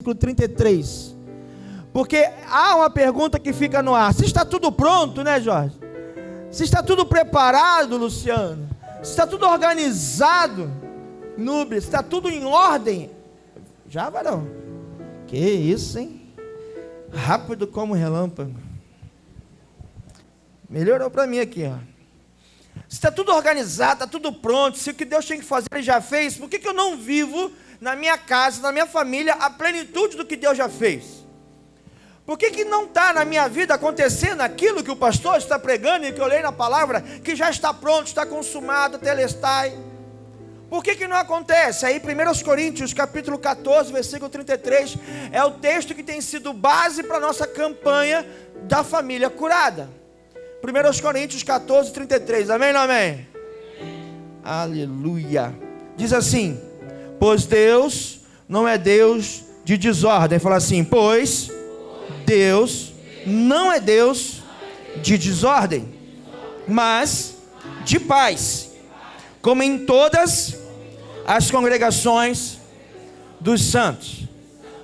versículo 33. Porque há uma pergunta que fica no ar. Se está tudo pronto, né, Jorge? Se está tudo preparado, Luciano? Se está tudo organizado, Núbia? Se está tudo em ordem? Já, varão? Que isso, hein? Rápido como relâmpago. Melhorou para mim aqui, ó. Se está tudo organizado, está tudo pronto, se o que Deus tinha que fazer Ele já fez, por que eu não vivo na minha casa, na minha família, a plenitude do que Deus já fez? Por que não está na minha vida acontecendo aquilo que o pastor está pregando e que eu leio na palavra, que já está pronto, está consumado, telestai? Por que não acontece? Aí 1 Coríntios capítulo 14, versículo 33, é o texto que tem sido base para a nossa campanha da família curada. 1 Coríntios 14, 33, amém ou não amém? Aleluia. Diz assim: pois Deus não é Deus de desordem. Fala assim: pois Deus não é Deus de desordem, mas de paz, como em todas as congregações dos santos.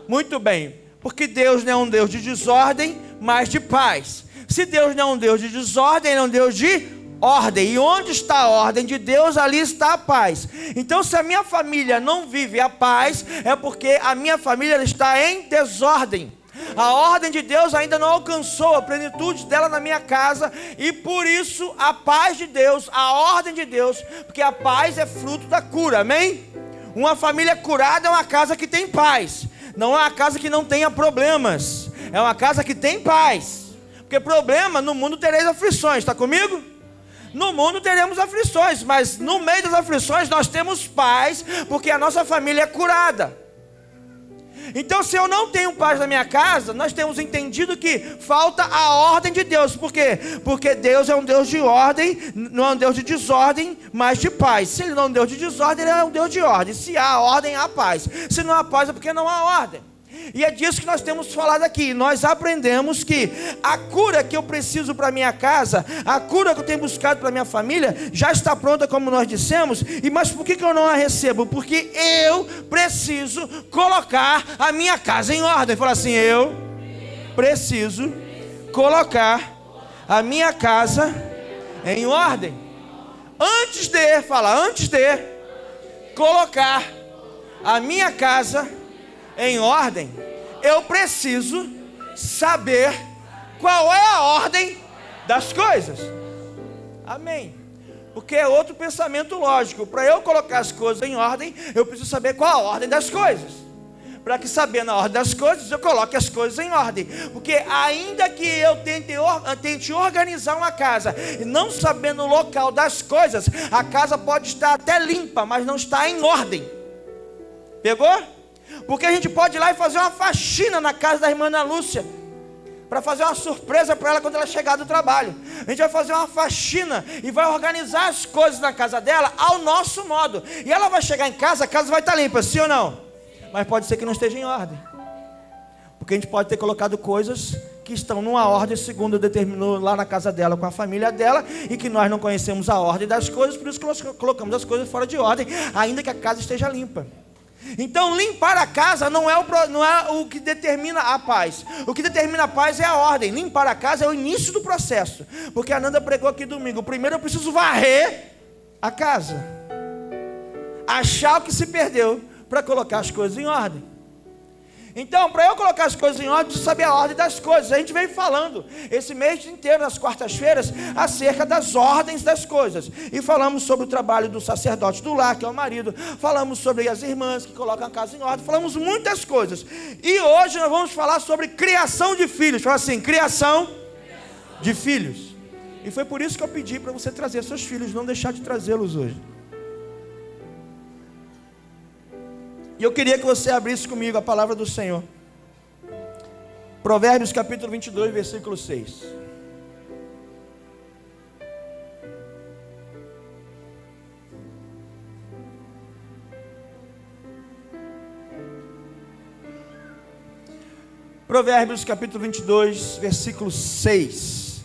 Muito bem, porque Deus não é um Deus de desordem, mas de paz. Se Deus não é um Deus de desordem, Ele é um Deus de ordem. E onde está a ordem de Deus, ali está a paz. Então, se a minha família não vive a paz, é porque a minha família está em desordem. A ordem de Deus ainda não alcançou a plenitude dela na minha casa, e por isso a paz de Deus, a ordem de Deus, porque a paz é fruto da cura, amém? Uma família curada é uma casa que tem paz, não é uma casa que não tenha problemas, é uma casa que tem paz. Porque problema, no mundo tereis aflições, está comigo? No mundo teremos aflições, mas no meio das aflições nós temos paz, porque a nossa família é curada. Então, se eu não tenho paz na minha casa, nós temos entendido que falta a ordem de Deus. Por quê? Porque Deus é um Deus de ordem, não é um Deus de desordem, mas de paz. Se Ele não é um Deus de desordem, Ele é um Deus de ordem. Se há ordem, há paz. Se não há paz, é porque não há ordem. E é disso que nós temos falado aqui. Nós aprendemos que a cura que eu preciso para minha casa, a cura que eu tenho buscado para minha família, já está pronta, como nós dissemos. Mas por que eu não a recebo? Porque eu preciso colocar a minha casa em ordem. Fala assim: eu preciso colocar a minha casa em ordem. Antes de colocar a minha casa em ordem, eu preciso saber qual é a ordem das coisas. Amém? Porque é outro pensamento lógico. Para eu colocar as coisas em ordem, eu preciso saber qual a ordem das coisas. Para que, sabendo a ordem das coisas, eu coloque as coisas em ordem. Porque ainda que eu tente organizar uma casa, e não sabendo o local das coisas, a casa pode estar até limpa, mas não está em ordem. Pegou? Porque a gente pode ir lá e fazer uma faxina na casa da irmã Ana Lúcia, para fazer uma surpresa para ela quando ela chegar do trabalho. A gente vai fazer uma faxina e vai organizar as coisas na casa dela ao nosso modo. E ela vai chegar em casa, a casa vai estar limpa, sim ou não? Mas pode ser que não esteja em ordem. Porque a gente pode ter colocado coisas que estão numa ordem segundo determinou lá na casa dela, com a família dela, e que nós não conhecemos a ordem das coisas, por isso que nós colocamos as coisas fora de ordem, ainda que a casa esteja limpa. Então, limpar a casa não é o que determina a paz. O que determina a paz é a ordem. Limpar a casa é o início do processo. Porque a Nanda pregou aqui domingo. Primeiro eu preciso varrer a casa, achar o que se perdeu, para colocar as coisas em ordem. Então, para eu colocar as coisas em ordem, eu preciso saber a ordem das coisas. A gente vem falando esse mês inteiro, nas quartas-feiras, acerca das ordens das coisas. E falamos sobre o trabalho do sacerdote do lar, que é o marido. Falamos sobre as irmãs que colocam a casa em ordem. Falamos muitas coisas. E hoje nós vamos falar sobre criação de filhos. Fala assim: criação de filhos. E foi por isso que eu pedi para você trazer seus filhos, não deixar de trazê-los hoje. E eu queria que você abrisse comigo a palavra do Senhor. Provérbios capítulo 22, versículo 6. Provérbios capítulo 22, versículo 6.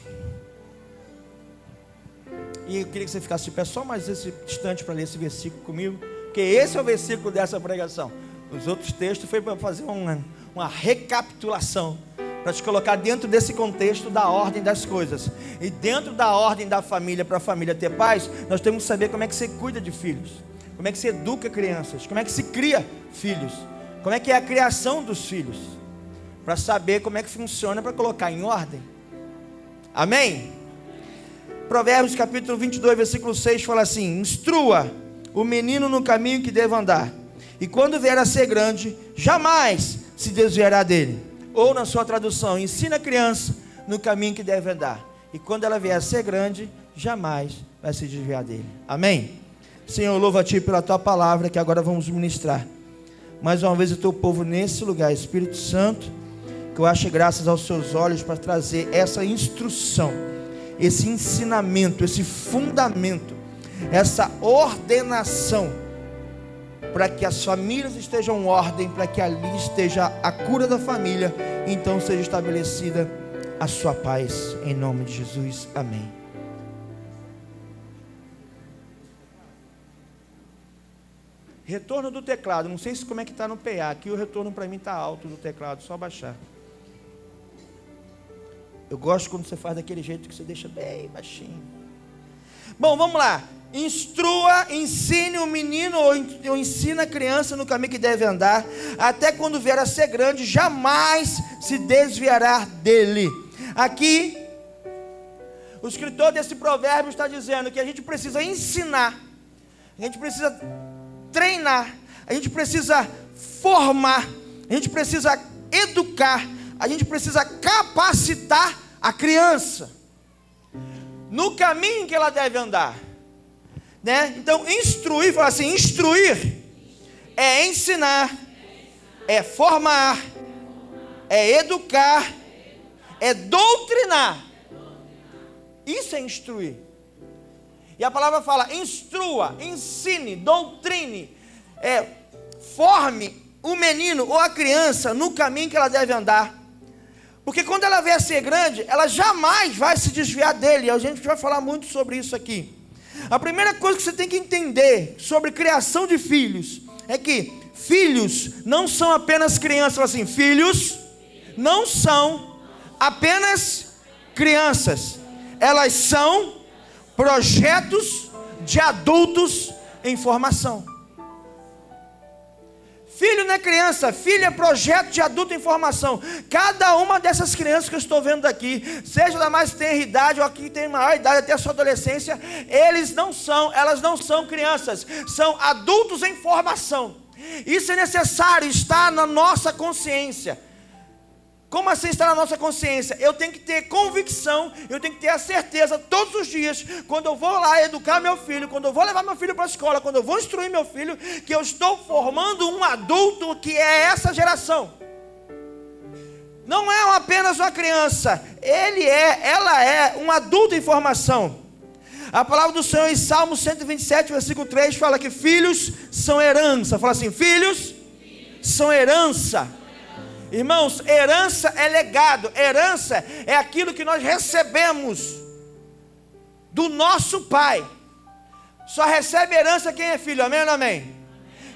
E eu queria que você ficasse de pé só mais esse instante para ler esse versículo comigo, porque esse é o versículo dessa pregação. Os outros textos foi para fazer uma uma recapitulação, para te colocar dentro desse contexto da ordem das coisas. E dentro da ordem da família, para a família ter paz, nós temos que saber como é que você cuida de filhos, como é que você educa crianças, como é que se cria filhos, como é que é a criação dos filhos, para saber como é que funciona, para colocar em ordem. Amém? Provérbios capítulo 22, versículo 6 fala assim: instrua o menino no caminho que deve andar, e quando vier a ser grande, jamais se desviará dele. Ou na sua tradução, ensina a criança no caminho que deve andar, e quando ela vier a ser grande, jamais vai se desviar dele. Amém? Senhor, louvo a Ti pela Tua palavra, que agora vamos ministrar mais uma vez o Teu povo nesse lugar. Espírito Santo, que eu ache graças aos Seus olhos para trazer essa instrução, esse ensinamento, esse fundamento, essa ordenação, para que as famílias estejam em ordem, para que ali esteja a cura da família, então seja estabelecida a sua paz, em nome de Jesus, amém. Retorno do teclado, não sei se como é que está no PA, aqui o retorno para mim está alto do teclado, só baixar. Eu gosto quando você faz daquele jeito que você deixa bem baixinho. Bom, vamos lá. Instrua, ensine o menino ou ensina a criança no caminho que deve andar, até quando vier a ser grande, jamais se desviará dele. Aqui, o escritor desse provérbio está dizendo que a gente precisa ensinar, a gente precisa treinar, a gente precisa formar, a gente precisa educar, a gente precisa capacitar a criança no caminho que ela deve andar, né? Então, instruir, fala assim, instruir é ensinar, é formar, é educar, é doutrinar. Isso é instruir. E a palavra fala, instrua, ensine, doutrine, forme o menino ou a criança no caminho que ela deve andar. Porque quando ela vier a ser grande, ela jamais vai se desviar dele. E a gente vai falar muito sobre isso aqui. A primeira coisa que você tem que entender sobre criação de filhos é que filhos não são apenas crianças. Fala assim, filhos não são apenas crianças. Elas são projetos de adultos em formação. Filho não é criança, filho é projeto de adulto em formação. Cada uma dessas crianças que eu estou vendo aqui, seja da mais tenra idade ou a que tem maior idade até a sua adolescência, elas não são crianças, são adultos em formação. Isso é necessário, está na nossa consciência. Como assim está na nossa consciência? Eu tenho que ter convicção, eu tenho que ter a certeza todos os dias, quando eu vou lá educar meu filho, quando eu vou levar meu filho para a escola, quando eu vou instruir meu filho, que eu estou formando um adulto que é essa geração. Não é apenas uma criança, ela é um adulto em formação. A palavra do Senhor em Salmo 127, versículo 3, fala que filhos são herança. Fala assim, filhos são herança. Irmãos, herança é legado, herança é aquilo que nós recebemos do nosso pai. Só recebe herança quem é filho, amém ou não amém?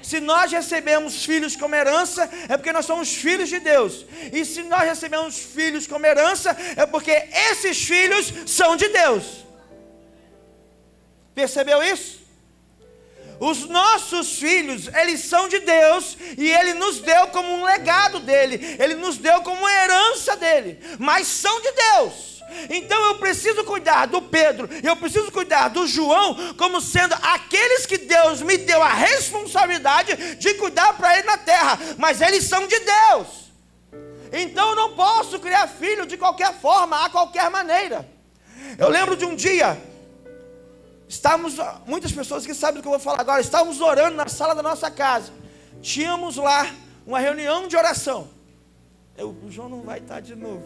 Se nós recebemos filhos como herança, é porque nós somos filhos de Deus. E se nós recebemos filhos como herança, é porque esses filhos são de Deus. Percebeu isso? Os nossos filhos, eles são de Deus, e Ele nos deu como um legado dEle, Ele nos deu como uma herança dEle, mas são de Deus. Então eu preciso cuidar do Pedro, eu preciso cuidar do João, como sendo aqueles que Deus me deu a responsabilidade de cuidar para Ele na terra, mas eles são de Deus. Então eu não posso criar filho de qualquer forma, a qualquer maneira. Eu lembro de um dia, muitas pessoas que sabem do que eu vou falar agora, estávamos orando na sala da nossa casa, tínhamos lá uma reunião de oração. O João não vai estar de novo,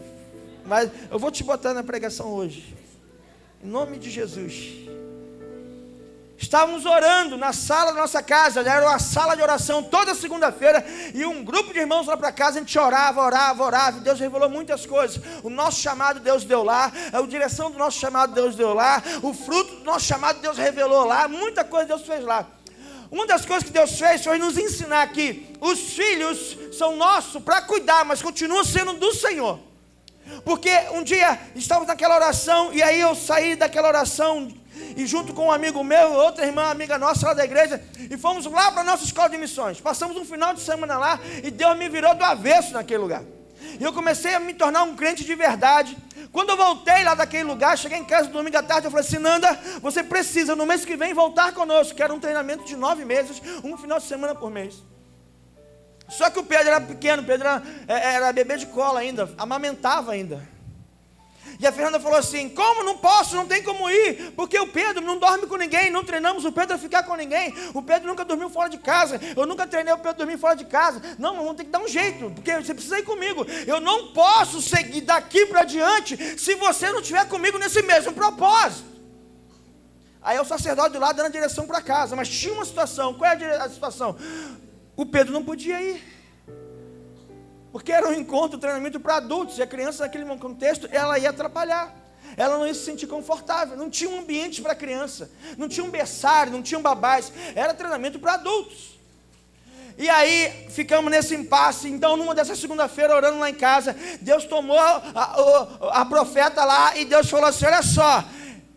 mas eu vou te botar na pregação hoje, em nome de Jesus. Estávamos orando na sala da nossa casa, era uma sala de oração toda segunda-feira, e um grupo de irmãos lá para casa, a gente orava, e Deus revelou muitas coisas. O nosso chamado Deus deu lá, a direção do nosso chamado Deus deu lá, o fruto do nosso chamado Deus revelou lá, muita coisa Deus fez lá. uma das coisas que Deus fez foi nos ensinar que os filhos são nossos para cuidar, mas continuam sendo do Senhor. Porque um dia estávamos naquela oração, e aí eu saí daquela oração, e junto com um amigo meu, outra irmã, amiga nossa lá da igreja, e fomos lá para a nossa escola de missões. Passamos um final de semana lá, e Deus me virou do avesso naquele lugar. E eu comecei a me tornar um crente de verdade. Quando eu voltei lá daquele lugar, cheguei em casa domingo à tarde, eu falei assim: Nanda, você precisa no mês que vem voltar conosco, que era um treinamento de 9 meses, um final de semana por mês. Só que o Pedro era pequeno, Pedro era bebê de cola ainda, amamentava ainda. E a Fernanda falou assim: como não posso, não tem como ir, porque o Pedro não dorme com ninguém, não treinamos o Pedro a ficar com ninguém, o Pedro nunca dormiu fora de casa, eu nunca treinei o Pedro dormir fora de casa. Não, vamos ter que dar um jeito, porque você precisa ir comigo, eu não posso seguir daqui para diante, se você não estiver comigo nesse mesmo propósito. Aí o sacerdote do lado dando a direção para casa, mas tinha uma situação. Qual é a situação? O Pedro não podia ir, porque era um encontro, um treinamento para adultos, e a criança naquele contexto, ela ia atrapalhar, ela não ia se sentir confortável, não tinha um ambiente para criança, não tinha um berçário, não tinha um babás, era treinamento para adultos. E aí ficamos nesse impasse. Então numa dessa segunda-feira, orando lá em casa, Deus tomou a profeta lá, e Deus falou assim: olha só,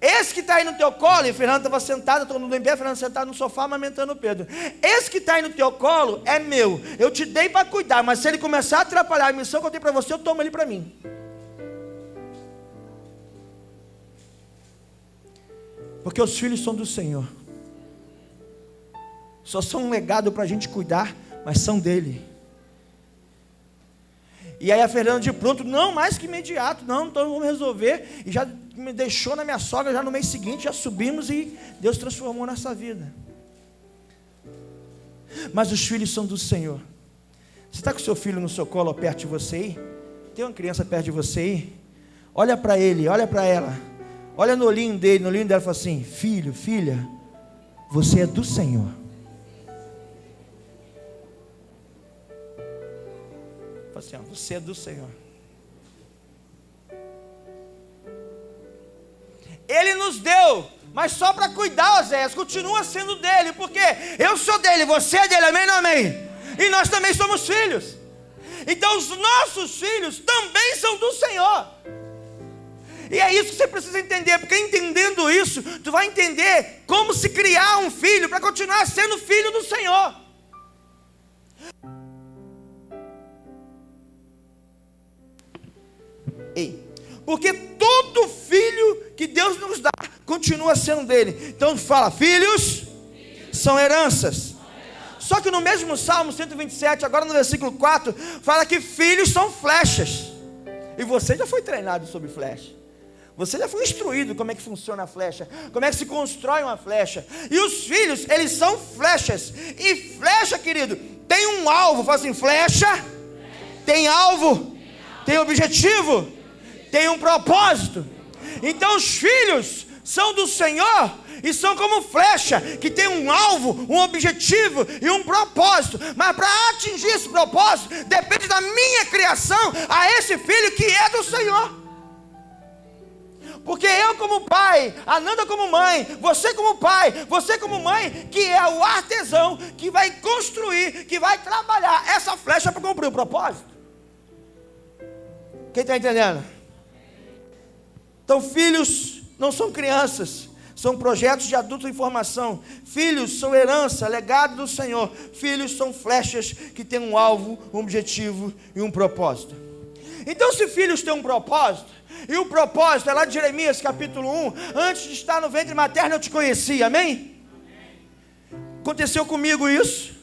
esse que está aí no teu colo, e Fernanda estava sentada, todo mundo em pé, Fernanda sentada no sofá, amamentando o Pedro. Esse que está aí no teu colo é meu, eu te dei para cuidar, mas se ele começar a atrapalhar a missão que eu tenho para você, eu tomo ele para mim. Porque os filhos são do Senhor, só são um legado para a gente cuidar, mas são dele. E aí a Fernanda de pronto, não, mais que imediato, não, então vamos resolver, e já me deixou na minha sogra, já no mês seguinte, já subimos, e Deus transformou nossa vida. Mas os filhos são do Senhor. Você está com o seu filho no seu colo, perto de você aí? Tem uma criança perto de você aí? Olha para ele, olha para ela, olha no olhinho dele, no olhinho dela, e fala assim: filho, filha, você é do Senhor. Assim, ó, você é do Senhor. Ele nos deu, mas só para cuidar, Oséias, continua sendo dele, porque eu sou dele, você é dele, amém ou não amém? E nós também somos filhos. Então os nossos filhos também são do Senhor. E é isso que você precisa entender, porque entendendo isso, tu vai entender como se criar um filho para continuar sendo filho do Senhor. Porque todo filho que Deus nos dá continua sendo dele. Então fala: filhos são heranças. Só que no mesmo Salmo 127, agora no versículo 4, fala que filhos são flechas. E você já foi treinado sobre flecha, você já foi instruído como é que funciona a flecha, como é que se constrói uma flecha. E os filhos, eles são flechas. E flecha, querido, tem um alvo. Fala assim: flecha tem alvo, tem objetivo, tem um propósito. Então os filhos são do Senhor e são como flecha, que tem um alvo, um objetivo e um propósito. Mas para atingir esse propósito, depende da minha criação a esse filho que é do Senhor. Porque eu como pai, a Nanda como mãe, você como pai, você como mãe, que é o artesão que vai construir, que vai trabalhar essa flecha para cumprir o propósito. Quem está entendendo? Então filhos não são crianças, são projetos de adulto em formação. Filhos são herança, legado do Senhor. Filhos são flechas que têm um alvo, um objetivo e um propósito. Então se filhos têm um propósito, e o propósito é lá de Jeremias capítulo 1, antes de estar no ventre materno eu te conheci, amém? Aconteceu comigo isso,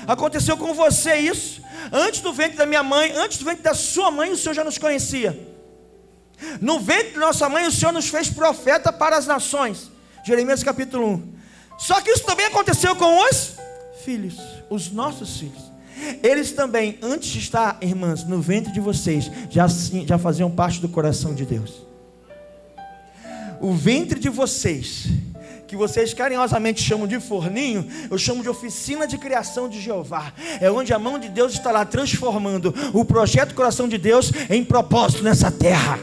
aconteceu com você isso. Antes do ventre da minha mãe, antes do ventre da sua mãe, o Senhor já nos conhecia. No ventre de nossa mãe, o Senhor nos fez profeta para as nações. Jeremias capítulo 1. Só que isso também aconteceu com os filhos, os nossos filhos. Eles também, antes de estar, irmãs, no ventre de vocês, já faziam parte do coração de Deus. O ventre de vocês, que vocês carinhosamente chamam de forninho, eu chamo de oficina de criação de Jeová. É onde a mão de Deus está lá transformando o projeto do coração de Deus em propósito nessa terra.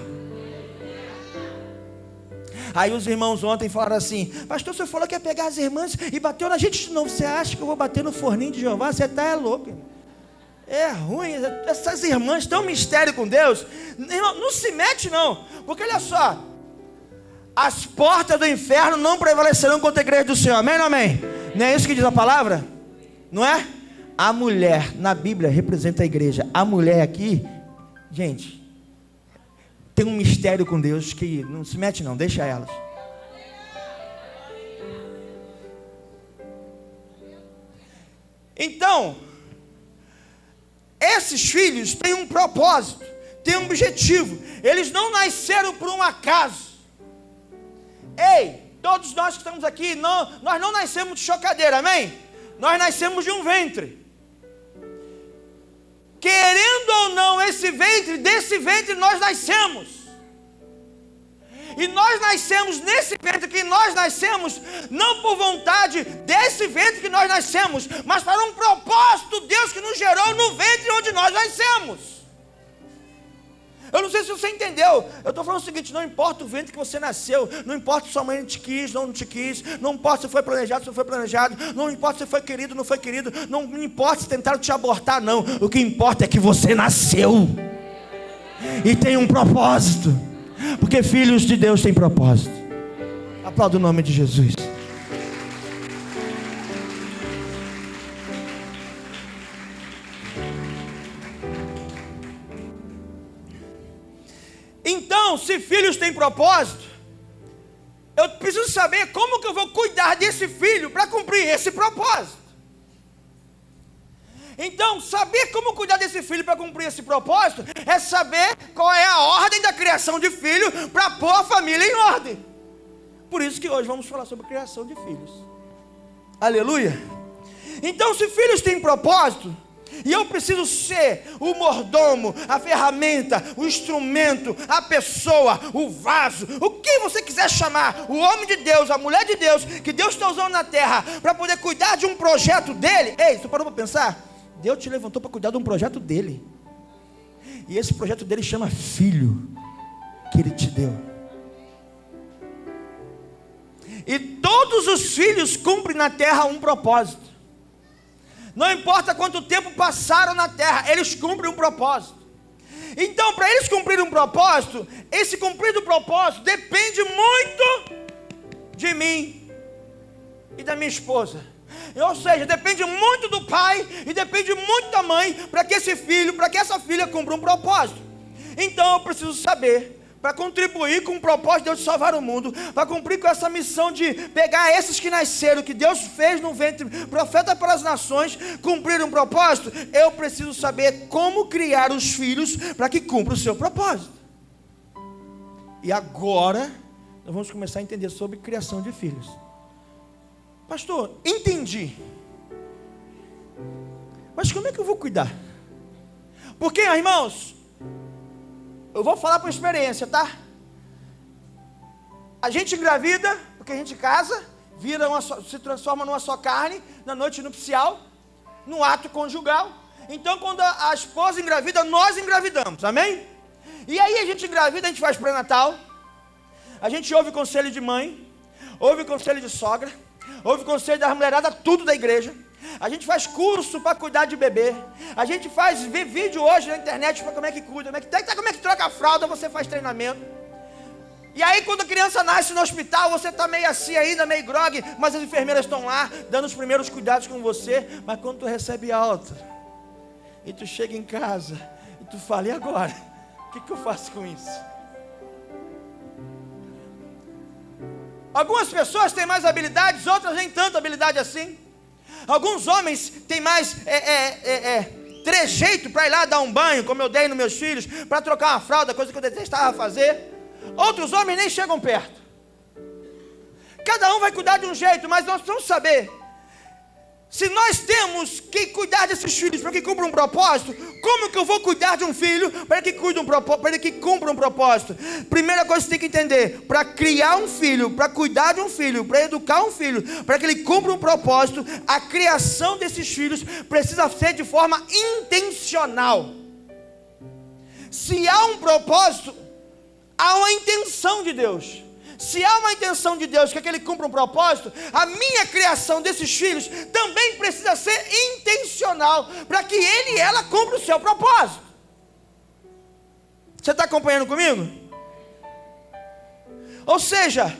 Aí os irmãos ontem falaram assim: pastor, você falou que ia pegar as irmãs e bateu na gente de novo. Você acha que eu vou bater no forninho de Jeová? Você tá louco, irmão. É ruim, essas irmãs têm um mistério com Deus. Irmão, não se mete não, porque olha só, as portas do inferno não prevalecerão contra a igreja do Senhor. Amém ou não amém? Não é isso que diz a palavra? Não é? A mulher na Bíblia representa a igreja. A mulher aqui, gente, tem um mistério com Deus que não se mete não, deixa elas. Então, esses filhos têm um propósito, têm um objetivo. Eles não nasceram por um acaso. Ei, todos nós que estamos aqui, nós não nascemos de chocadeira, amém? Nós nascemos de um ventre. Querendo ou não esse ventre, desse ventre nós nascemos. E nós nascemos nesse ventre que nós nascemos, não por vontade desse ventre que nós nascemos, mas para um propósito, Deus que nos gerou no ventre onde nós nascemos. Eu não sei se você entendeu. Eu estou falando o seguinte: não importa o ventre que você nasceu, não importa se sua mãe te quis, não te quis, não importa se foi planejado, se não foi planejado, não importa se foi querido, não foi querido, não importa se tentaram te abortar, não. O que importa é que você nasceu e tem um propósito, porque filhos de Deus têm propósito. Aplauda o nome de Jesus. Então, se filhos têm propósito, eu preciso saber como que eu vou cuidar desse filho para cumprir esse propósito. Então, saber como cuidar desse filho para cumprir esse propósito é saber qual é a ordem da criação de filho para pôr a família em ordem. Por isso que hoje vamos falar sobre criação de filhos. Aleluia. Então, se filhos têm propósito, e eu preciso ser o mordomo, a ferramenta, o instrumento, a pessoa, o vaso, o que você quiser chamar, o homem de Deus, a mulher de Deus, que Deus está usando na terra para poder cuidar de um projeto dele. Ei, você parou para pensar? Deus te levantou para cuidar de um projeto dele. E esse projeto dele chama filho, que ele te deu. E todos os filhos cumprem na terra um propósito. Não importa quanto tempo passaram na terra, eles cumprem um propósito. Então, para eles cumprirem um propósito, esse cumprir do propósito depende muito de mim e da minha esposa. Ou seja, depende muito do pai e depende muito da mãe para que esse filho, para que essa filha cumpra um propósito. Então eu preciso saber, para contribuir com o propósito de Deus de salvar o mundo, para cumprir com essa missão de pegar esses que nasceram, que Deus fez no ventre, profeta para as nações, cumprir um propósito. Eu preciso saber como criar os filhos para que cumpra o seu propósito. E agora nós vamos começar a entender sobre criação de filhos. Pastor, entendi, mas como é que eu vou cuidar? Porque, irmãos, eu vou falar por experiência, tá? A gente engravida, porque a gente casa, se transforma numa só carne, na noite nupcial, no ato conjugal. Então, quando a esposa engravida, nós engravidamos, amém? E aí a gente engravida, a gente faz pré-natal, a gente ouve conselho de mãe, ouve conselho de sogra, ouve conselho da mulherada, tudo da igreja. A gente faz curso para cuidar de bebê. A gente faz vídeo hoje na internet para como é que cuida, como é que troca a fralda, você faz treinamento. E aí quando a criança nasce no hospital, você está meio assim ainda, meio grogue, mas as enfermeiras estão lá, dando os primeiros cuidados com você. Mas quando tu recebe alta, e tu chega em casa, e tu fala: e agora? O que eu faço com isso? Algumas pessoas têm mais habilidades, outras nem tanta habilidade assim. Alguns homens têm mais trejeito para ir lá dar um banho, como eu dei nos meus filhos, para trocar uma fralda, coisa que eu detestava fazer. Outros homens nem chegam perto. Cada um vai cuidar de um jeito, mas nós precisamos saber, se nós temos que cuidar desses filhos para que cumpram um propósito, como que eu vou cuidar de um filho para que cumpra um propósito? Primeira coisa que você tem que entender: para criar um filho, para cuidar de um filho, para educar um filho, para que ele cumpra um propósito, a criação desses filhos precisa ser de forma intencional. Se há um propósito, há uma intenção de Deus. se há uma intenção de Deus que ele cumpra um propósito, a minha criação desses filhos também precisa ser intencional, para que ele e ela cumpram o seu propósito. Você está acompanhando comigo? Ou seja,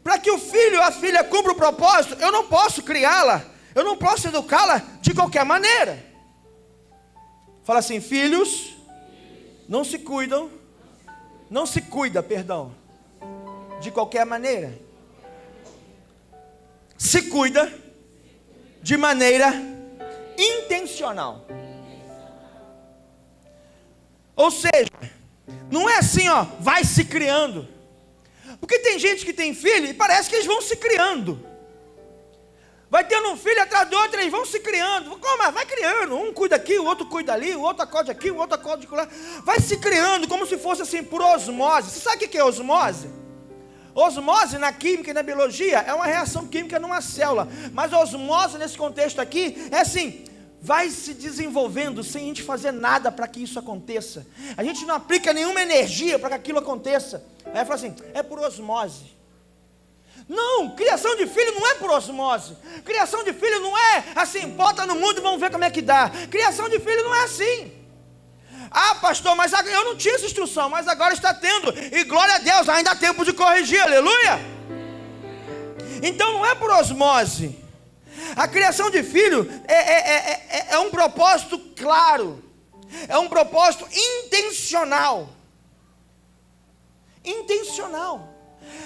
para que o filho ou a filha cumpra o propósito, eu não posso criá-la, eu não posso educá-la de qualquer maneira. Fala assim: filhos não se cuida, de qualquer maneira. Se cuida de maneira intencional. Ou seja, não é assim, vai se criando. Porque tem gente que tem filho e parece que eles vão se criando. Vai tendo um filho atrás do outro, eles vão se criando. Como? Vai criando. Um cuida aqui, o outro cuida ali, o outro acode aqui, o outro acode lá. Vai se criando como se fosse assim, por osmose. Você sabe o que é osmose? Osmose na química e na biologia é uma reação química numa célula. Mas a osmose nesse contexto aqui é assim, vai se desenvolvendo sem a gente fazer nada para que isso aconteça. A gente não aplica nenhuma energia para que aquilo aconteça. Aí fala assim, é por osmose. Não, criação de filho não é por osmose. Criação de filho não é assim, bota no mundo e vamos ver como é que dá. Criação de filho não é assim. Ah, pastor, mas eu não tinha essa instrução, mas agora está tendo. E glória a Deus, ainda há tempo de corrigir, aleluia. Então não é por osmose. A criação de filho é um propósito claro. É um propósito intencional. Intencional.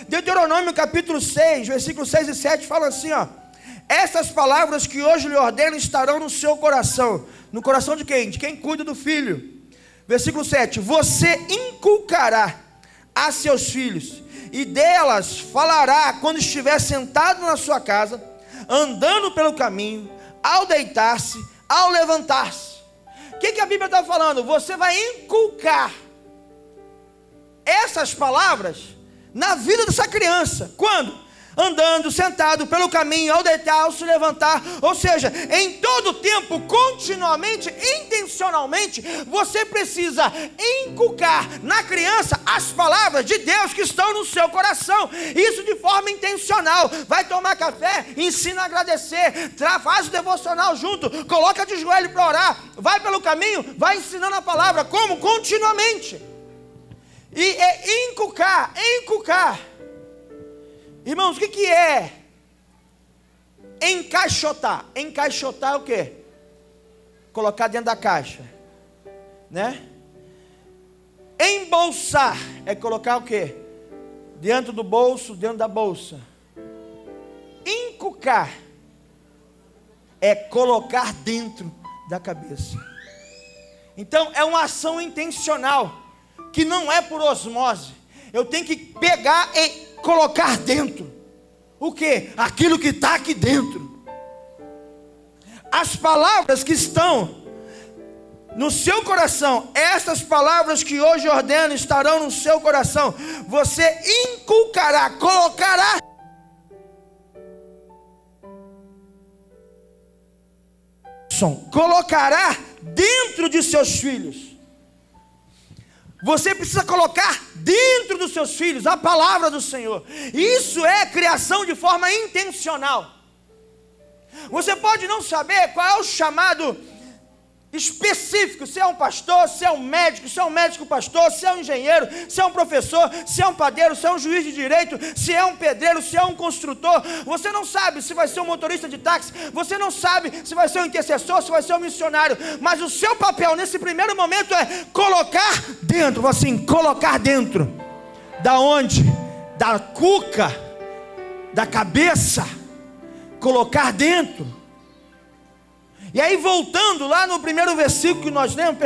Deuteronômio capítulo 6, versículos 6 e 7 fala assim, essas palavras que hoje lhe ordeno estarão no seu coração. No coração de quem? De quem cuida do filho. Versículo 7, você inculcará a seus filhos, e delas falará quando estiver sentado na sua casa, andando pelo caminho, ao deitar-se, ao levantar-se. O que a Bíblia está falando? Você vai inculcar essas palavras na vida dessa criança. Quando? Andando, sentado pelo caminho, ao deitar, ao se levantar. Ou seja, em todo tempo, continuamente, intencionalmente, você precisa inculcar na criança as palavras de Deus que estão no seu coração. Isso de forma intencional. Vai tomar café, ensina a agradecer, faz o devocional junto, coloca de joelho para orar, vai pelo caminho, vai ensinando a palavra. Como? Continuamente. E é inculcar. Irmãos, o que é encaixotar? Encaixotar é o quê? Colocar dentro da caixa, né? Embolsar é colocar o quê? Dentro do bolso, dentro da bolsa. Inculcar é colocar dentro da cabeça. Então é uma ação intencional, que não é por osmose. Eu tenho que pegar e colocar dentro. O que? Aquilo que está aqui dentro. As palavras que estão no seu coração, essas palavras que hoje ordeno estarão no seu coração. Você inculcará, colocará. Colocará dentro de seus filhos. Você precisa colocar dentro dos seus filhos a palavra do Senhor. Isso é criação de forma intencional. Você pode não saber qual é o chamado específico, se é um pastor, se é um médico pastor, se é um engenheiro, se é um professor, se é um padeiro, se é um juiz de direito, se é um pedreiro, se é um construtor. Você não sabe se vai ser um motorista de táxi, você não sabe se vai ser um intercessor, se vai ser um missionário, mas o seu papel nesse primeiro momento é colocar dentro. Assim, colocar dentro. Da onde? Da cuca, da cabeça. Colocar dentro. E aí voltando lá no primeiro versículo que nós lemos,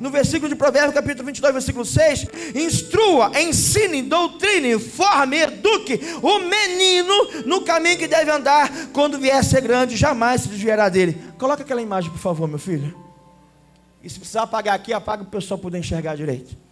no versículo de Provérbios capítulo 22, versículo 6, instrua, ensine, doutrine, forme, eduque o menino no caminho que deve andar, quando vier a ser grande, jamais se desviará dele. Coloca aquela imagem, por favor, meu filho. E se precisar apagar aqui, apaga para o pessoal poder enxergar direito.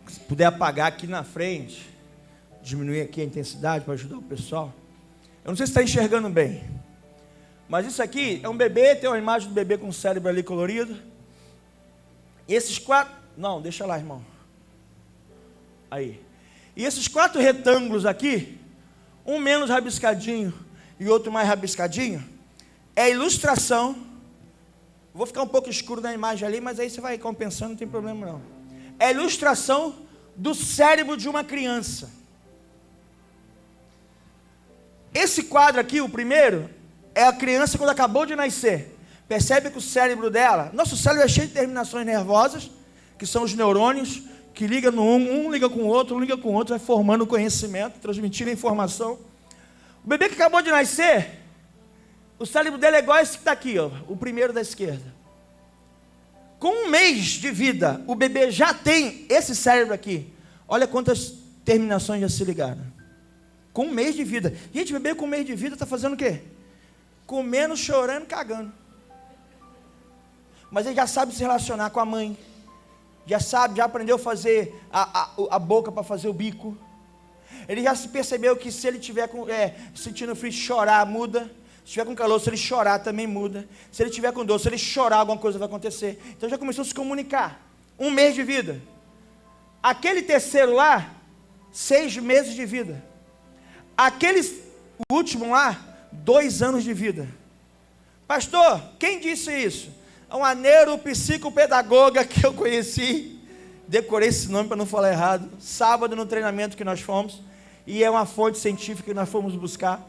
Se puder apagar aqui na frente, diminuir aqui a intensidade para ajudar o pessoal. Eu não sei se está enxergando bem, mas isso aqui é um bebê, tem uma imagem do bebê com o cérebro ali colorido. E esses 4... Não, deixa lá, irmão. Aí. E esses 4 retângulos aqui, um menos rabiscadinho e outro mais rabiscadinho, é a ilustração. Vou ficar um pouco escuro na imagem ali, mas aí você vai compensando, não tem problema não. É a ilustração do cérebro de uma criança. Esse quadro aqui, o primeiro, é a criança quando acabou de nascer. Percebe que o cérebro dela, nosso cérebro é cheio de terminações nervosas, que são os neurônios, que ligam no um liga com o outro, um liga com o outro, vai formando conhecimento, transmitindo informação. O bebê que acabou de nascer, o cérebro dele é igual esse que está aqui, ó, o primeiro da esquerda. Com 1 mês de vida, o bebê já tem esse cérebro aqui. Olha quantas terminações já se ligaram. Com 1 mês de vida. Gente, bebê com 1 mês de vida está fazendo o quê? Comendo, chorando, cagando. Mas ele já sabe se relacionar com a mãe. Já sabe, já aprendeu a fazer a boca para fazer o bico. Ele já se percebeu que se ele estiver sentindo frio, chorar, muda. Se estiver com calor, se ele chorar, também muda. Se ele estiver com dor, se ele chorar, alguma coisa vai acontecer. Então já começou a se comunicar. 1 mês de vida. Aquele terceiro lá, 6 meses de vida. Aquele último lá, 2 anos de vida. Pastor, quem disse isso? É uma neuropsicopedagoga que eu conheci. Decorei esse nome para não falar errado. Sábado no treinamento que nós fomos. E é uma fonte científica que nós fomos buscar.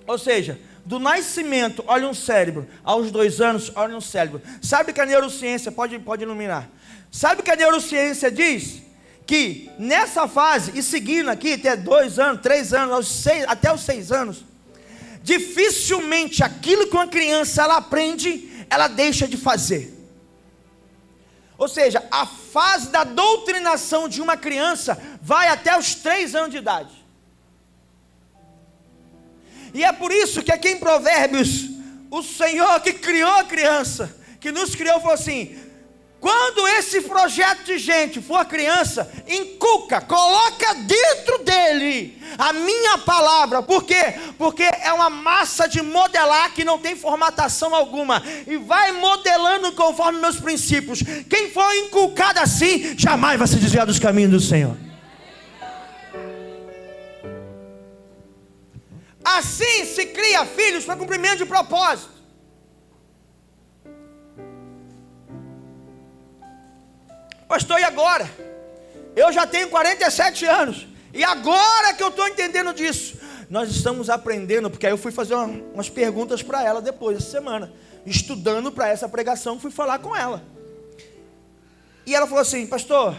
Ou seja, do nascimento, olha um cérebro. Aos 2 anos, olha um cérebro. Sabe que a neurociência, pode iluminar. Sabe que a neurociência diz? Que nessa fase, e seguindo aqui, até 2 anos, 3 anos, até os 6 anos, dificilmente aquilo que uma criança ela aprende, ela deixa de fazer. Ou seja, a fase da doutrinação de uma criança vai até os 3 anos de idade. E é por isso que aqui em Provérbios, o Senhor que criou a criança, que nos criou, falou assim: quando esse projeto de gente for criança, inculca, coloca dentro dele a minha palavra. Por quê? Porque é uma massa de modelar que não tem formatação alguma. E vai modelando conforme meus princípios. Quem for inculcado assim, jamais vai se desviar dos caminhos do Senhor. Assim se cria filhos para cumprimento de propósito. Pastor, e agora? Eu já tenho 47 anos. E agora que eu estou entendendo disso? Nós estamos aprendendo, porque aí eu fui fazer umas perguntas para ela depois, essa semana. Estudando para essa pregação, fui falar com ela. E ela falou assim: pastor,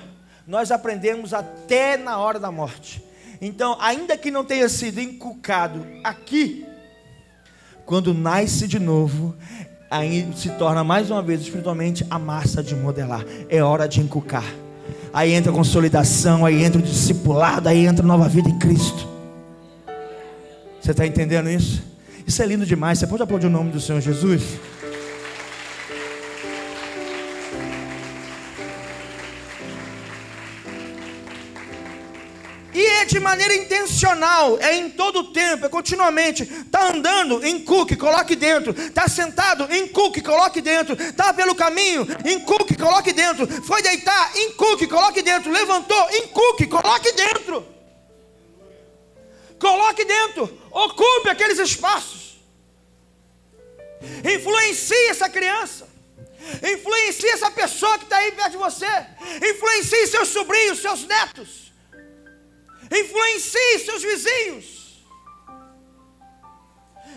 nós aprendemos até na hora da morte. Então, ainda que não tenha sido inculcado aqui, quando nasce de novo, aí se torna mais uma vez espiritualmente a massa de modelar. É hora de inculcar. Aí entra a consolidação, aí entra o discipulado, aí entra a nova vida em Cristo. Você está entendendo isso? Isso é lindo demais. Você pode aplaudir o nome do Senhor Jesus? E é de maneira intencional, é em todo o tempo, é continuamente. Está andando, inculque, coloque dentro. Está sentado, inculque, coloque dentro. Está pelo caminho, inculque, coloque dentro. Foi deitar, inculque, coloque dentro. Levantou, inculque, coloque dentro. Coloque dentro, ocupe aqueles espaços. Influencie essa criança. Influencie essa pessoa que está aí perto de você. Influencie seus sobrinhos, seus netos. Influencie seus vizinhos.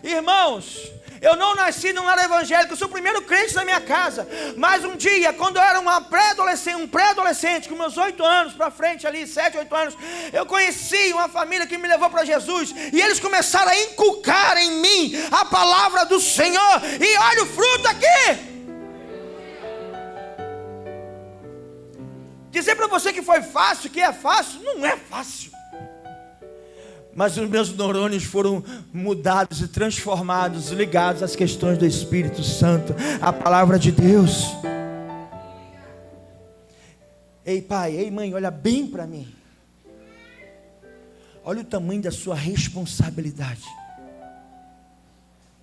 Irmãos, eu não nasci num lar evangélico, eu sou o primeiro crente da minha casa. Mas um dia, quando eu era um pré-adolescente, com meus 8 anos para frente ali, 7, 8 anos, eu conheci uma família que me levou para Jesus. E eles começaram a inculcar em mim a palavra do Senhor. E olha o fruto aqui. Dizer para você que foi fácil, que é fácil, não é fácil. Mas os meus neurônios foram mudados e transformados, ligados às questões do Espírito Santo, à palavra de Deus. Ei pai, ei mãe, olha bem para mim. Olha o tamanho da sua responsabilidade.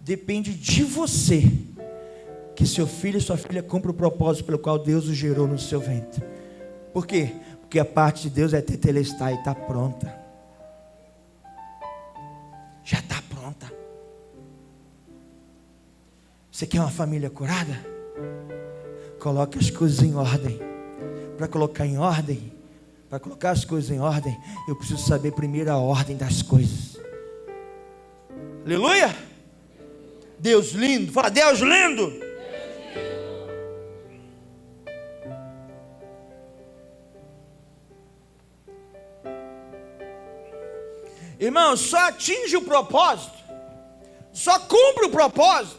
Depende de você que seu filho e sua filha cumpram o propósito pelo qual Deus o gerou no seu ventre. Por quê? Porque a parte de Deus é tetelestai, está pronta. Já está pronta. Você quer uma família curada? Coloque as coisas em ordem. Para colocar em ordem, para colocar as coisas em ordem, eu preciso saber primeiro a ordem das coisas. Aleluia! Deus lindo, fala Deus lindo! Irmão, só atinge o propósito, só cumpre o propósito,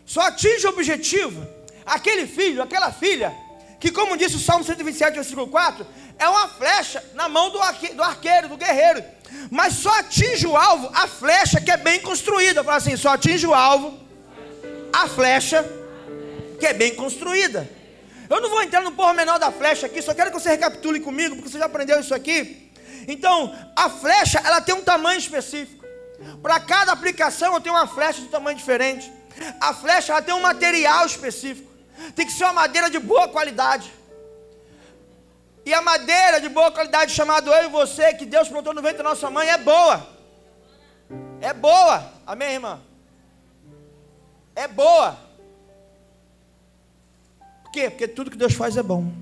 só atinge o objetivo aquele filho, aquela filha, que como disse o Salmo 127, versículo 4, é uma flecha na mão do arqueiro, do guerreiro, mas só atinge o alvo a flecha que é bem construída. Fala assim, só atinge o alvo a flecha que é bem construída. Eu não vou entrar no pormenor da flecha aqui, só quero que você recapitule comigo, porque você já aprendeu isso aqui. Então, a flecha, ela tem um tamanho específico. Para cada aplicação, eu tenho uma flecha de tamanho diferente. A flecha, ela tem um material específico. Tem que ser uma madeira de boa qualidade. E a madeira de boa qualidade, chamada eu e você, que Deus plantou no ventre da nossa mãe, é boa. É boa. Amém, irmã? É boa. Por quê? Porque tudo que Deus faz é bom.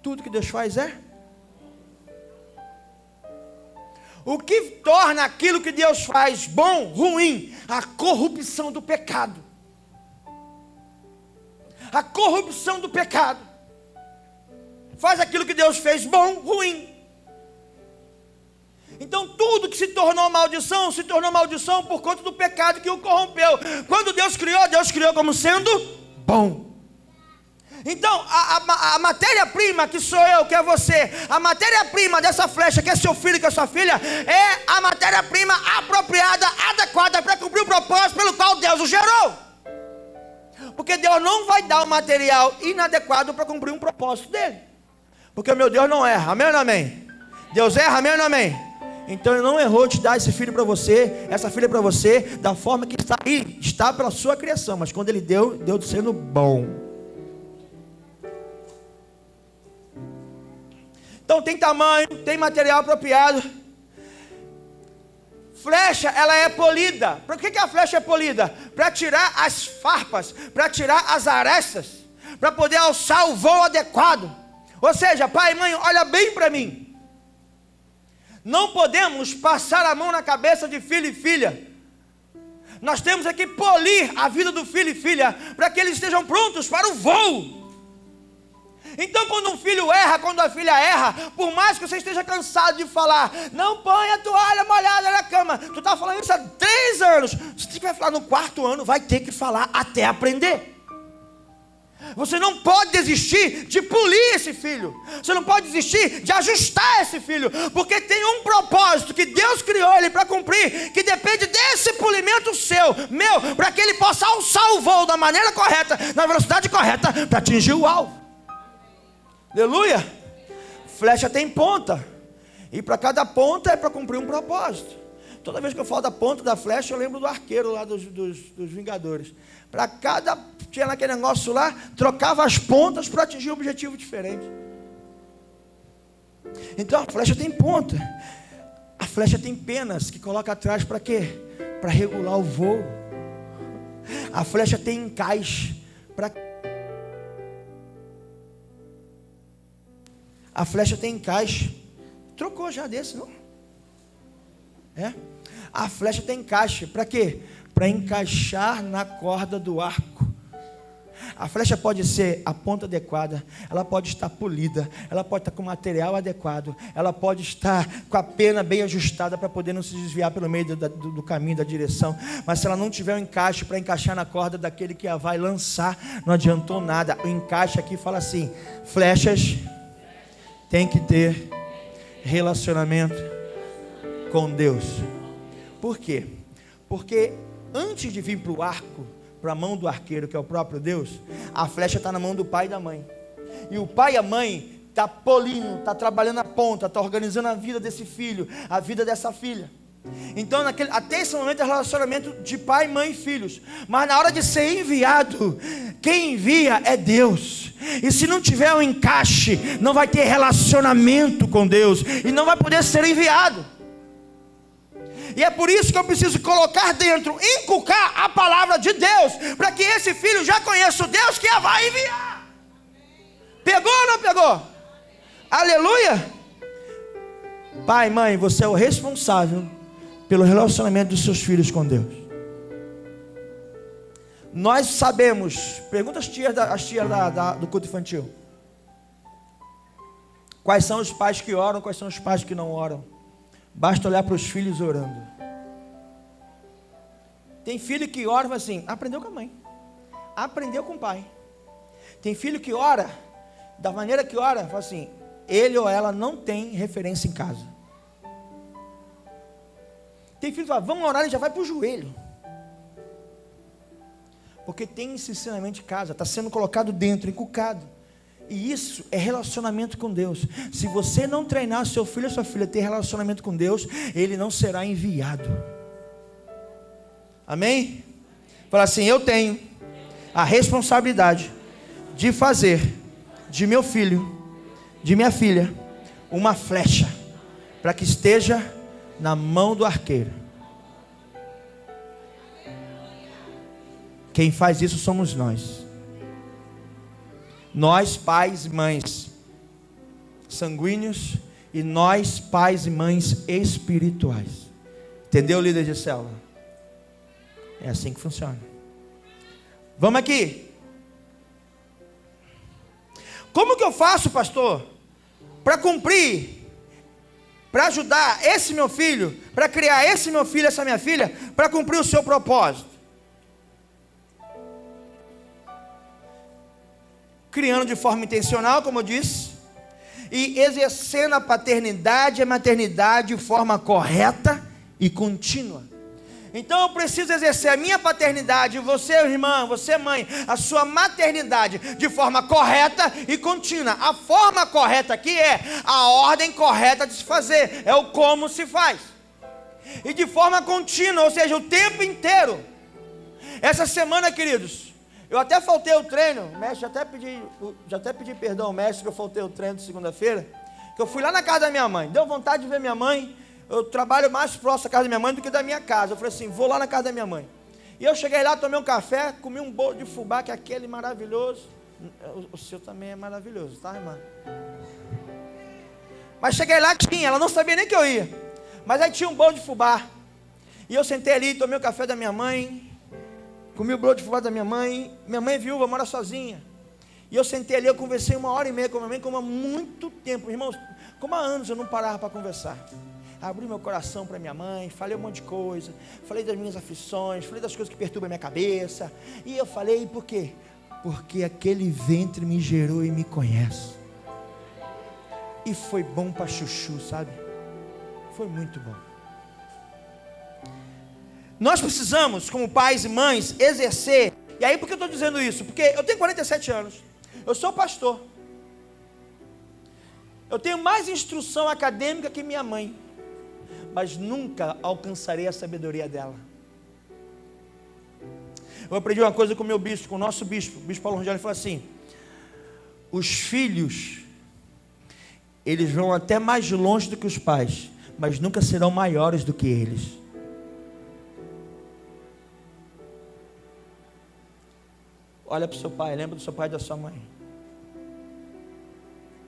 Tudo que Deus faz é. O que torna aquilo que Deus faz bom, ruim? A corrupção do pecado. A corrupção do pecado faz aquilo que Deus fez bom, ruim. Então tudo que se tornou maldição por conta do pecado que o corrompeu. Quando Deus criou como sendo bom. Então, a matéria-prima que sou eu, que é você, a matéria-prima dessa flecha, que é seu filho, que é sua filha, é a matéria-prima apropriada, adequada para cumprir o propósito pelo qual Deus o gerou. Porque Deus não vai dar um material inadequado para cumprir um propósito dele. Porque o meu Deus não erra, amém ou não amém? Deus erra, amém ou não amém? Então Ele não errou de dar esse filho para você, essa filha para você, da forma que está aí, está pela sua criação. Mas quando Ele deu sendo bom. Então tem tamanho, tem material apropriado. Flecha, ela é polida. Por que a flecha é polida? Para tirar as farpas, para tirar as arestas, para poder alçar o voo adequado. Ou seja, pai e mãe, olha bem para mim. Não podemos passar a mão na cabeça de filho e filha. Nós temos que polir a vida do filho e filha, para que eles estejam prontos para o voo. Então quando um filho erra, quando a filha erra, por mais que você esteja cansado de falar, não põe a toalha molhada na cama, tu está falando isso há 3 anos, se tiver que falar no 4º ano, vai ter que falar até aprender. Você não pode desistir de polir esse filho, você não pode desistir de ajustar esse filho, porque tem um propósito que Deus criou ele para cumprir, que depende desse polimento meu, para que ele possa alçar o voo da maneira correta, na velocidade correta, para atingir o alvo. Aleluia. Flecha tem ponta, e para cada ponta é para cumprir um propósito. Toda vez que eu falo da ponta da flecha, eu lembro do arqueiro lá dos Vingadores. Para cada, tinha naquele negócio lá, trocava as pontas para atingir um objetivo diferente. Então a flecha tem ponta. A flecha tem penas que coloca atrás para quê? Para regular o voo. A flecha tem encaixe. A flecha tem encaixe. Trocou já desse, não? É? A flecha tem encaixe. Para quê? Para encaixar na corda do arco. A flecha pode ser a ponta adequada, ela pode estar polida, ela pode estar com o material adequado, ela pode estar com a pena bem ajustada para poder não se desviar pelo meio do caminho, da direção. Mas se ela não tiver um encaixe para encaixar na corda daquele que a vai lançar, não adiantou nada. O encaixe aqui fala assim: flechas tem que ter relacionamento com Deus. Por quê? Porque antes de vir para o arco, para a mão do arqueiro, que é o próprio Deus, a flecha está na mão do pai e da mãe. E o pai e a mãe está polindo, está trabalhando a ponta, está organizando a vida desse filho, a vida dessa filha. Então até esse momento é relacionamento de pai, mãe e filhos. Mas na hora de ser enviado, quem envia é Deus. E se não tiver um encaixe, não vai ter relacionamento com Deus, e não vai poder ser enviado. E é por isso que eu preciso colocar dentro, inculcar a palavra de Deus, para que esse filho já conheça o Deus que a vai enviar. Pegou ou não pegou? Aleluia. Pai, mãe, você é o responsável pelo relacionamento dos seus filhos com Deus. Nós sabemos, pergunta as tias do culto infantil, quais são os pais que oram, quais são os pais que não oram. Basta olhar para os filhos orando. Tem filho que ora e fala assim, aprendeu com a mãe, aprendeu com o pai. Tem filho que ora, da maneira que ora, fala assim, ele ou ela não tem referência em casa. Tem filho que fala, vamos orar, e já vai para o joelho. Porque tem esse ensinamento de casa, está sendo colocado dentro, inculcado. E isso é relacionamento com Deus. Se você não treinar seu filho ou sua filha a ter relacionamento com Deus, ele não será enviado. Amém? Fala assim, eu tenho a responsabilidade de fazer de meu filho, de minha filha, uma flecha, para que esteja na mão do arqueiro. Quem faz isso somos nós. Nós, pais e mães sanguíneos, e nós, pais e mães espirituais. Entendeu, líder de célula? É assim que funciona. Vamos aqui. Como que eu faço, pastor, para cumprir, para ajudar esse meu filho, para criar esse meu filho, essa minha filha, para cumprir o seu propósito? Criando de forma intencional, como eu disse, e exercendo a paternidade e a maternidade de forma correta e contínua. Então eu preciso exercer a minha paternidade, você irmã, você mãe, a sua maternidade de forma correta e contínua. A forma correta aqui é a ordem correta de se fazer, é o como se faz. E de forma contínua, ou seja, o tempo inteiro. Essa semana, queridos, eu até faltei o treino, mestre, já até pedi perdão ao mestre que eu faltei o treino de segunda-feira, que eu fui lá na casa da minha mãe, deu vontade de ver minha mãe. Eu trabalho mais próximo da casa da minha mãe do que da minha casa. Eu falei assim, vou lá na casa da minha mãe. E eu cheguei lá, tomei um café, comi um bolo de fubá, que é aquele maravilhoso. O seu também é maravilhoso, tá, irmã? Mas cheguei lá, tinha, ela não sabia nem que eu ia. Mas aí tinha um bolo de fubá. E eu sentei ali, tomei o café da minha mãe, comi o bolo de fubá da minha mãe. Minha mãe é viúva, mora sozinha. E eu sentei ali, eu conversei 1h30 com a minha mãe, como há muito tempo. Irmãos, como há anos eu não parava para conversar. Abri meu coração para minha mãe, falei um monte de coisa, falei das minhas aflições, falei das coisas que perturbam a minha cabeça. E eu falei, por quê? Porque aquele ventre me gerou e me conhece. E foi bom para chuchu, sabe? Foi muito bom. Nós precisamos, como pais e mães, exercer. E aí, por que eu estou dizendo isso? Porque eu tenho 47 anos, eu sou pastor, eu tenho mais instrução acadêmica que minha mãe, mas nunca alcançarei a sabedoria dela. Eu aprendi uma coisa com o meu bispo, com o nosso bispo, o bispo Paulo Rangel. Ele falou assim, os filhos, eles vão até mais longe do que os pais, mas nunca serão maiores do que eles. Olha para o seu pai, lembra do seu pai e da sua mãe.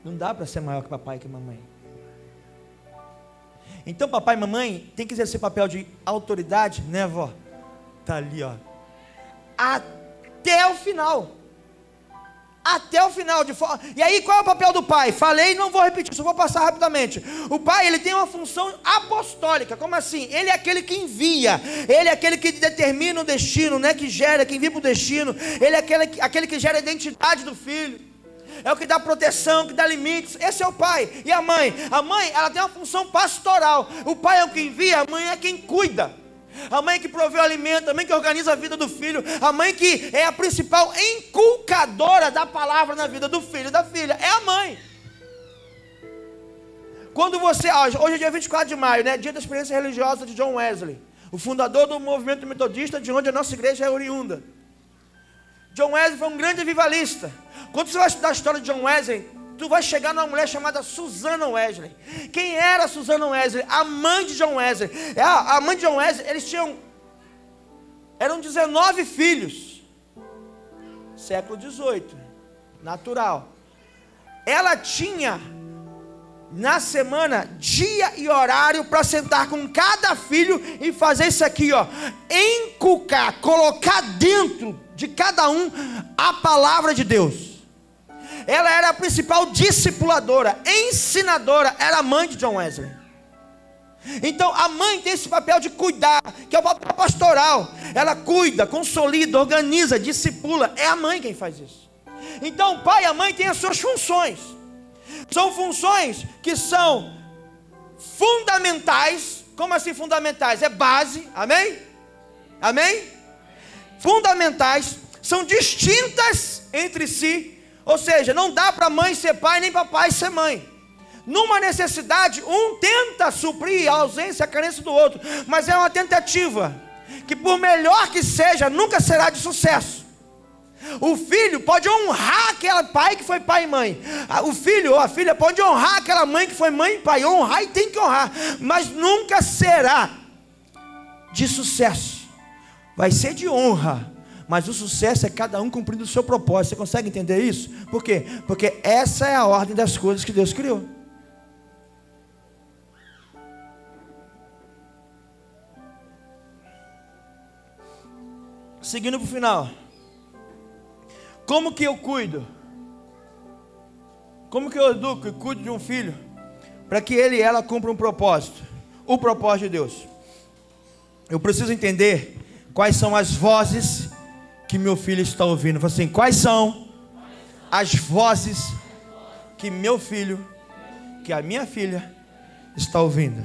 Não dá para ser maior que papai e que mamãe. Então papai e mamãe tem que exercer papel de autoridade, né, vó? Tá ali, ó. Até o final. Até o final. E aí qual é o papel do pai? Falei, não vou repetir, só vou passar rapidamente. O pai, ele tem uma função apostólica. Como assim? Ele é aquele que envia. Ele é aquele que determina o destino, né? Que gera, que envia para o destino. Ele é aquele que gera a identidade do filho. É o que dá proteção, que dá limites. Esse é o pai. E a mãe? A mãe, ela tem uma função pastoral. O pai é o que envia, a mãe é quem cuida. A mãe que provê o alimento, a mãe que organiza a vida do filho, a mãe que é a principal inculcadora da palavra na vida do filho e da filha. É a mãe. Quando você, hoje é dia 24 de maio, né? Dia da experiência religiosa de John Wesley, o fundador do movimento metodista, de onde a nossa igreja é oriunda. John Wesley foi um grande avivalista. Quando você vai estudar a história de John Wesley, tu vai chegar numa mulher chamada Susana Wesley. Quem era Susana Wesley? A mãe de John Wesley. A mãe de John Wesley, eram 19 filhos. Século XVIII, natural. Ela tinha, na semana, dia e horário para sentar com cada filho e fazer isso aqui, encucar, colocar dentro de cada um a palavra de Deus. Ela era a principal discipuladora, ensinadora, era a mãe de John Wesley. Então a mãe tem esse papel de cuidar, que é o papel pastoral. Ela cuida, consolida, organiza, discipula. É a mãe quem faz isso. Então o pai e a mãe têm as suas funções. São funções que são fundamentais. Como assim fundamentais? É base, amém? Amém? Fundamentais, são distintas entre si. Ou seja, não dá para mãe ser pai, nem para pai ser mãe. Numa necessidade, um tenta suprir a ausência, a carência do outro, mas é uma tentativa, que por melhor que seja, nunca será de sucesso. O filho pode honrar aquele pai que foi pai e mãe. O filho ou a filha pode honrar aquela mãe que foi mãe e pai. Honrar e tem que honrar, mas nunca será de sucesso. Vai ser de honra, mas o sucesso é cada um cumprindo o seu propósito. Você consegue entender isso? Por quê? Porque essa é a ordem das coisas que Deus criou. Seguindo para o final. Como que eu cuido? Como que eu educo e cuido de um filho? Para que ele e ela cumpram um propósito. O propósito de Deus. Eu preciso entender quais são as vozes que meu filho está ouvindo. Fala assim, quais são as vozes que meu filho, que a minha filha está ouvindo?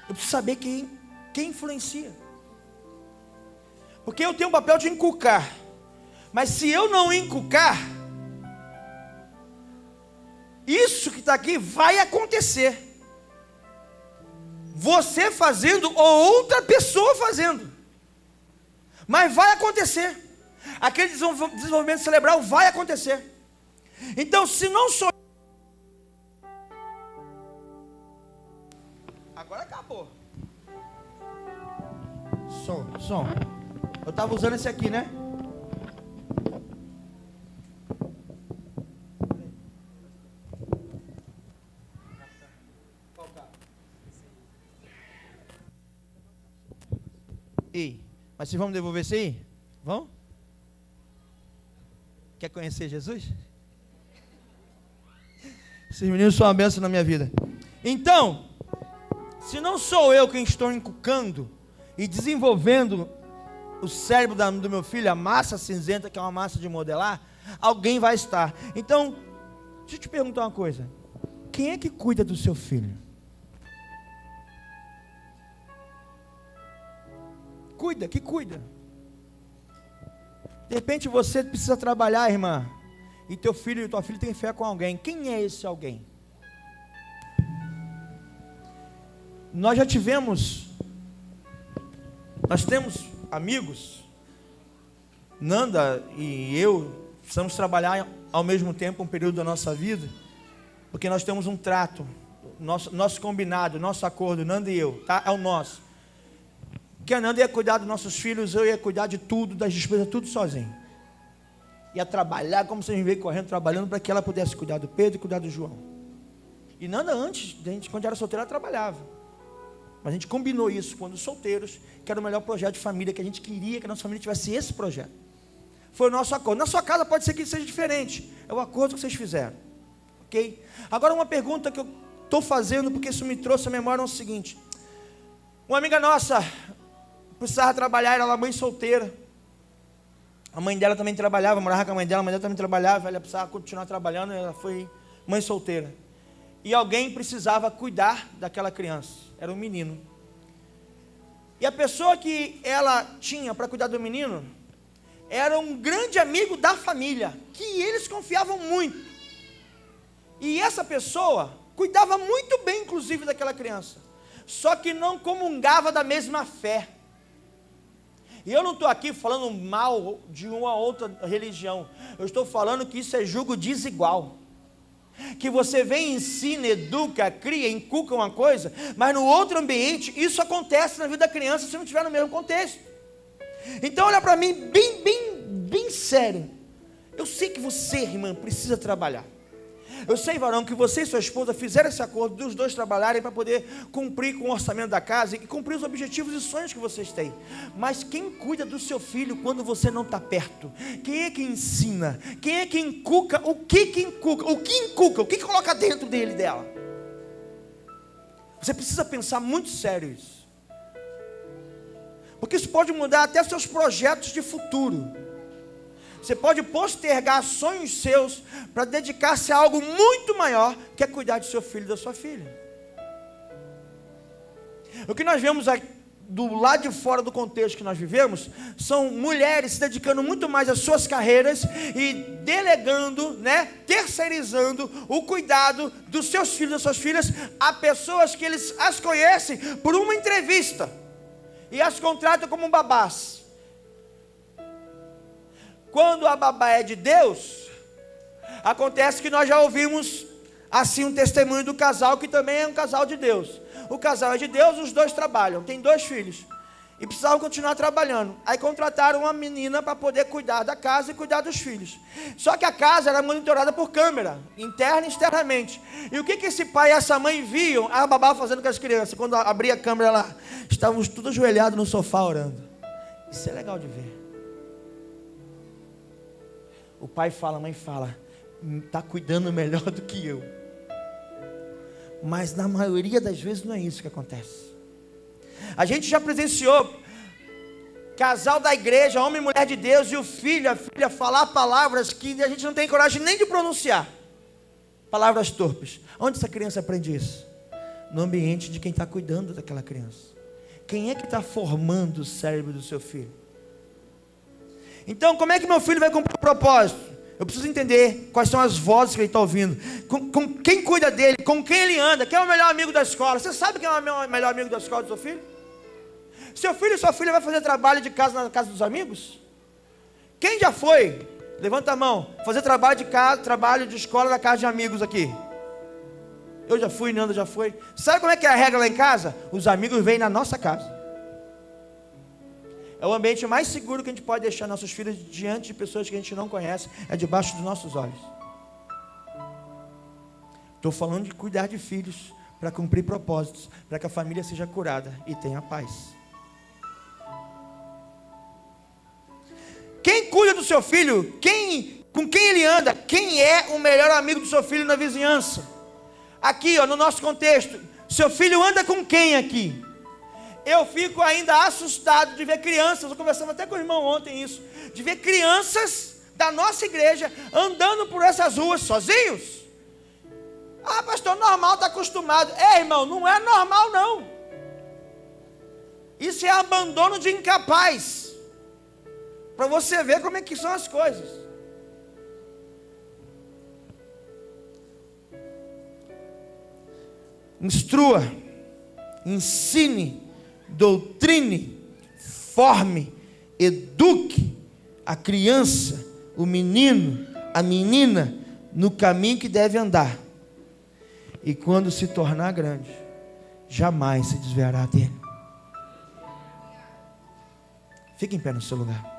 Eu preciso saber quem influencia. Porque eu tenho um papel de inculcar. Mas se eu não inculcar, isso que está aqui vai acontecer. Você fazendo ou outra pessoa fazendo. Mas vai acontecer. Aquele desenvolvimento cerebral vai acontecer. Então, se não sou... Agora acabou. Som. Eu estava usando esse aqui, né? Ei, mas se vamos devolver isso aí? Vamos? Quer conhecer Jesus? Esses meninos são uma bênção na minha vida. Então, se não sou eu quem estou inculcando e desenvolvendo o cérebro do meu filho, a massa cinzenta, que é uma massa de modelar, alguém vai estar. Então, deixa eu te perguntar uma coisa. Quem é que cuida do seu filho? Cuida. De repente você precisa trabalhar, irmã, e teu filho e tua filha têm fé com alguém. Quem é esse alguém? Nós temos amigos, Nanda e eu, precisamos trabalhar ao mesmo tempo um período da nossa vida, porque nós temos um trato, nosso combinado, nosso acordo, Nanda e eu, tá? É o nosso. Que a Nanda ia cuidar dos nossos filhos, eu ia cuidar de tudo, das despesas, tudo sozinho. Ia trabalhar como se a gente veio correndo, trabalhando para que ela pudesse cuidar do Pedro e cuidar do João. E Nanda antes, quando era solteira, ela trabalhava. Mas a gente combinou isso quando solteiros, que era o melhor projeto de família, que a gente queria que a nossa família tivesse esse projeto. Foi o nosso acordo. Na sua casa pode ser que seja diferente. É o acordo que vocês fizeram. Ok? Agora uma pergunta que eu estou fazendo, porque isso me trouxe à memória, é o seguinte. Uma amiga nossa precisava trabalhar, era mãe solteira. A mãe dela também trabalhava, morava com a mãe dela também trabalhava, ela precisava continuar trabalhando, ela foi mãe solteira. E alguém precisava cuidar daquela criança, era um menino. E a pessoa que ela tinha para cuidar do menino, era um grande amigo da família, que eles confiavam muito. E essa pessoa cuidava muito bem, inclusive, daquela criança, só que não comungava da mesma fé. E eu não estou aqui falando mal de uma outra religião, eu estou falando que isso é julgo desigual. Que você vem, ensina, educa, cria, inculca uma coisa, mas no outro ambiente, isso acontece na vida da criança se não estiver no mesmo contexto. Então olha para mim bem sério. Eu sei que você, irmã, precisa trabalhar. Eu sei, varão, que você e sua esposa fizeram esse acordo dos dois trabalharem para poder cumprir com o orçamento da casa e cumprir os objetivos e sonhos que vocês têm. Mas quem cuida do seu filho quando você não está perto? Quem é que ensina? Quem é que inculca? O que inculca? O que coloca dentro dele, dela? Você precisa pensar muito sério isso. Porque isso pode mudar até seus projetos de futuro. Você pode postergar sonhos seus para dedicar-se a algo muito maior, que é cuidar do seu filho e da sua filha. O que nós vemos do lado de fora do contexto que nós vivemos, são mulheres se dedicando muito mais às suas carreiras e delegando, terceirizando o cuidado dos seus filhos e das suas filhas a pessoas que eles as conhecem por uma entrevista e as contratam como babás. Quando a babá é de Deus, acontece que nós já ouvimos assim um testemunho do casal que também é um casal de Deus. O casal é de Deus, os dois trabalham, tem 2 filhos e precisavam continuar trabalhando. Aí contrataram uma menina para poder cuidar da casa e cuidar dos filhos. Só que a casa era monitorada por câmera, interna e externamente. E o que esse pai e essa mãe viam a babá fazendo com as crianças? Quando abria a câmera lá, estávamos todos ajoelhados no sofá orando. Isso é legal de ver. O pai fala, a mãe fala, está cuidando melhor do que eu. Mas na maioria das vezes não é isso que acontece. A gente já presenciou casal da igreja, homem e mulher de Deus, e o filho, a filha falar palavras que a gente não tem coragem nem de pronunciar. Palavras torpes. Onde essa criança aprende isso? No ambiente de quem está cuidando daquela criança. Quem é que está formando o cérebro do seu filho? Então, como é que meu filho vai cumprir o propósito? Eu preciso entender quais são as vozes que ele está ouvindo, com quem cuida dele, com quem ele anda, quem é o melhor amigo da escola. Você sabe quem é o melhor amigo da escola do seu filho? Seu filho e sua filha vai fazer trabalho de casa na casa dos amigos? Quem já foi? Levanta a mão. Fazer trabalho de casa, trabalho de escola na casa de amigos aqui. Eu já fui, Nanda já foi. Sabe como é que é a regra lá em casa? Os amigos vêm na nossa casa. É o ambiente mais seguro que a gente pode deixar nossos filhos diante de pessoas que a gente não conhece, é debaixo dos nossos olhos. Estou falando de cuidar de filhos para cumprir propósitos, para que a família seja curada e tenha paz. Quem cuida do seu filho, com quem ele anda, quem é o melhor amigo do seu filho na vizinhança? Aqui, no nosso contexto, seu filho anda com quem aqui? Eu fico ainda assustado de ver crianças, eu conversava até com o irmão ontem isso, de ver crianças da nossa igreja andando por essas ruas sozinhos. Ah, pastor, normal, está acostumado. Irmão, não é normal não. Isso é abandono de incapaz. Para você ver como é que são as coisas. Instrua, ensine, doutrine, forme, eduque a criança, o menino, a menina no caminho que deve andar. E quando se tornar grande, jamais se desviará dele. Fique em pé no seu lugar.